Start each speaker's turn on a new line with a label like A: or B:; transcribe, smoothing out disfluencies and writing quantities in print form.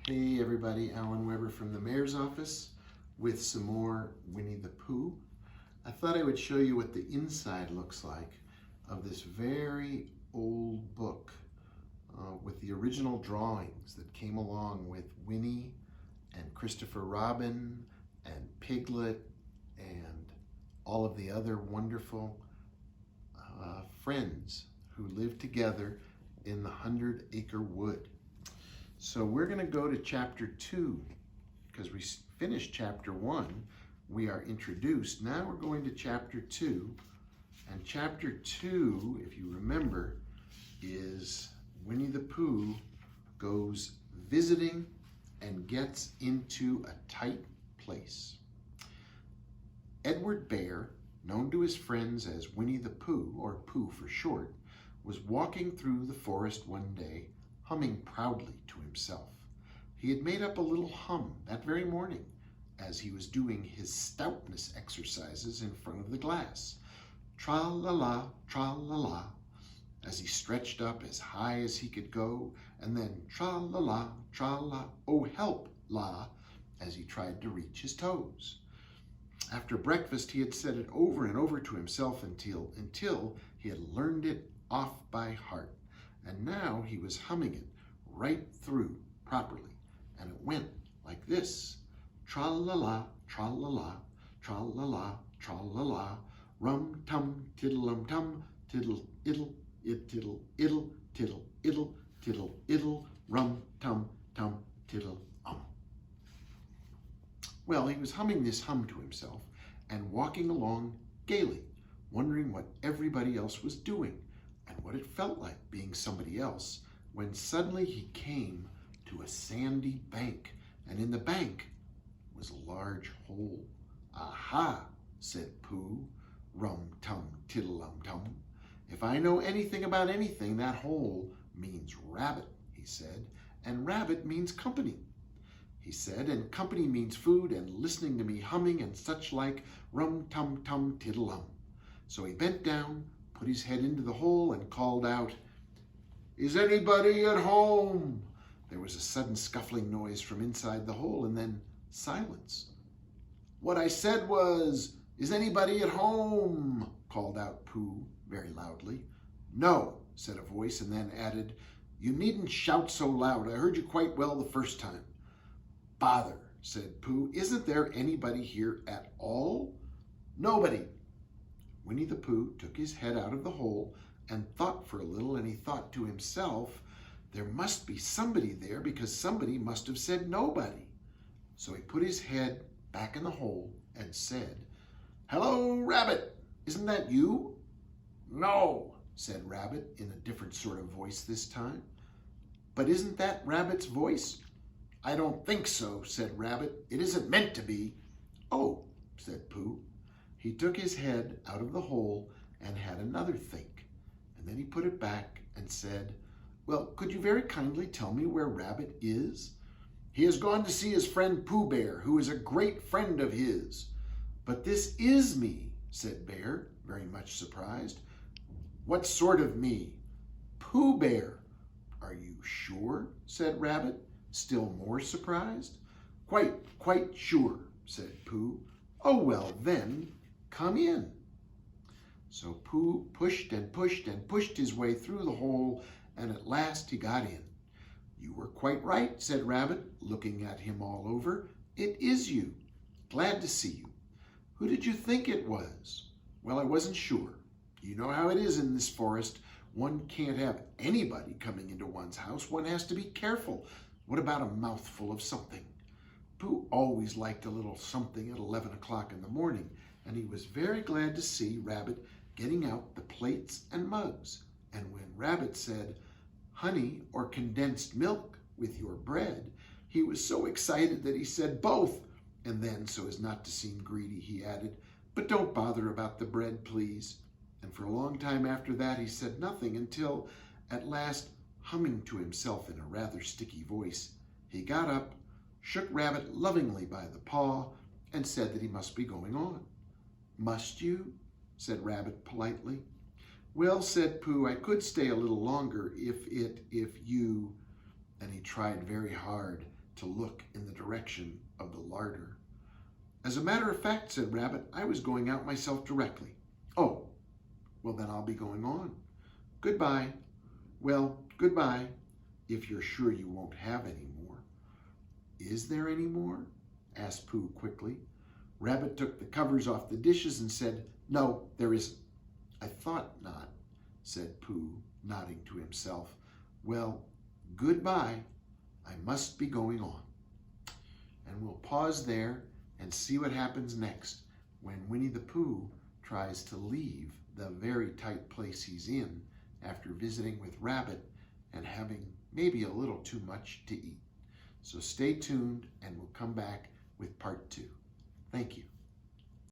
A: Hey everybody, Alan Weber from the Mayor's Office with some more Winnie the Pooh. I thought I would show you what the inside looks like of this very old book with the original drawings that came along with Winnie and Christopher Robin and Piglet and all of the other wonderful friends who lived together in the 100-acre wood. So we're going to go to chapter 2 because we finished chapter 1. We are introduced. Now we're going to chapter 2. And chapter 2, if you remember, is Winnie the Pooh goes visiting and gets into a tight place. Edward Bear, known to his friends as Winnie the Pooh, or Pooh for short, was walking through the forest one day, humming proudly to himself. He had made up a little hum that very morning as he was doing his stoutness exercises in front of the glass. Tra-la-la, tra-la-la, as he stretched up as high as he could go, and then tra-la-la, tra-la, oh help, la, as he tried to reach his toes. After breakfast, he had said it over and over to himself until he had learned it off by heart. And now he was humming it right through properly. And it went like this. Tra-la-la, tra-la-la, tra-la-la, tra-la-la, rum-tum, tiddle-um-tum, tiddle-iddle, it-tiddle-iddle, tiddle-iddle, tiddle-iddle, rum-tum-tum, tiddle-um. Well, he was humming this hum to himself and walking along gaily, wondering what everybody else was doing and what it felt like being somebody else, when suddenly he came to a sandy bank, and in the bank was a large hole. Aha, said Pooh, rum-tum, tiddle-um-tum. If I know anything about anything, that hole means rabbit, he said, and rabbit means company, he said, and company means food and listening to me humming and such like, rum-tum-tum, tiddle-um. So he bent down, put his head into the hole and called out, "Is anybody at home?" There was a sudden scuffling noise from inside the hole and then silence. "What I said was, is anybody at home?" called out Pooh very loudly. "No," said a voice, and then added, "You needn't shout so loud. I heard you quite well the first time." "Bother," said Pooh. "Isn't there anybody here at all?" "Nobody." Winnie the Pooh took his head out of the hole and thought for a little, and he thought to himself, there must be somebody there because somebody must have said nobody. So he put his head back in the hole and said, "Hello, Rabbit, isn't that you?" "No," said Rabbit in a different sort of voice this time. "But isn't that Rabbit's voice?" "I don't think so," said Rabbit. "It isn't meant to be." "Oh," said Pooh. He took his head out of the hole and had another think, and then he put it back and said, "Well, could you very kindly tell me where Rabbit is?" "He has gone to see his friend Pooh Bear, who is a great friend of his." "But this is me," said Bear, very much surprised. "What sort of me?" "Pooh Bear." "Are you sure?" said Rabbit, still more surprised. Quite sure," said Pooh. "Oh, well then, come in." So Pooh pushed and pushed and pushed his way through the hole, and at last he got in. "You were quite right," said Rabbit, looking at him all over. "It is you. Glad to see you. Who did you think it was?" "Well, I wasn't sure. You know how it is in this forest. One can't have anybody coming into one's house. One has to be careful. What about a mouthful of something?" Pooh always liked a little something at 11 o'clock in the morning, and he was very glad to see Rabbit getting out the plates and mugs. And when Rabbit said, "Honey or condensed milk with your bread," he was so excited that he said both. And then, so as not to seem greedy, he added, "But don't bother about the bread, please." And for a long time after that, he said nothing until, at last, humming to himself in a rather sticky voice, he got up, shook Rabbit lovingly by the paw, and said that he must be going on. "Must you?" said Rabbit politely. "Well," said Pooh, "I could stay a little longer if you," and he tried very hard to look in the direction of the larder. "As a matter of fact," said Rabbit, "I was going out myself directly." "Oh, well then I'll be going on. Goodbye." "Well, goodbye, if you're sure you won't have any more." "Is there any more?" asked Pooh quickly. Rabbit took the covers off the dishes and said, "No, there isn't." "I thought not," said Pooh, nodding to himself. "Well, goodbye. I must be going on." And we'll pause there and see what happens next when Winnie the Pooh tries to leave the very tight place he's in after visiting with Rabbit and having maybe a little too much to eat. So stay tuned and we'll come back with part 2. Thank you.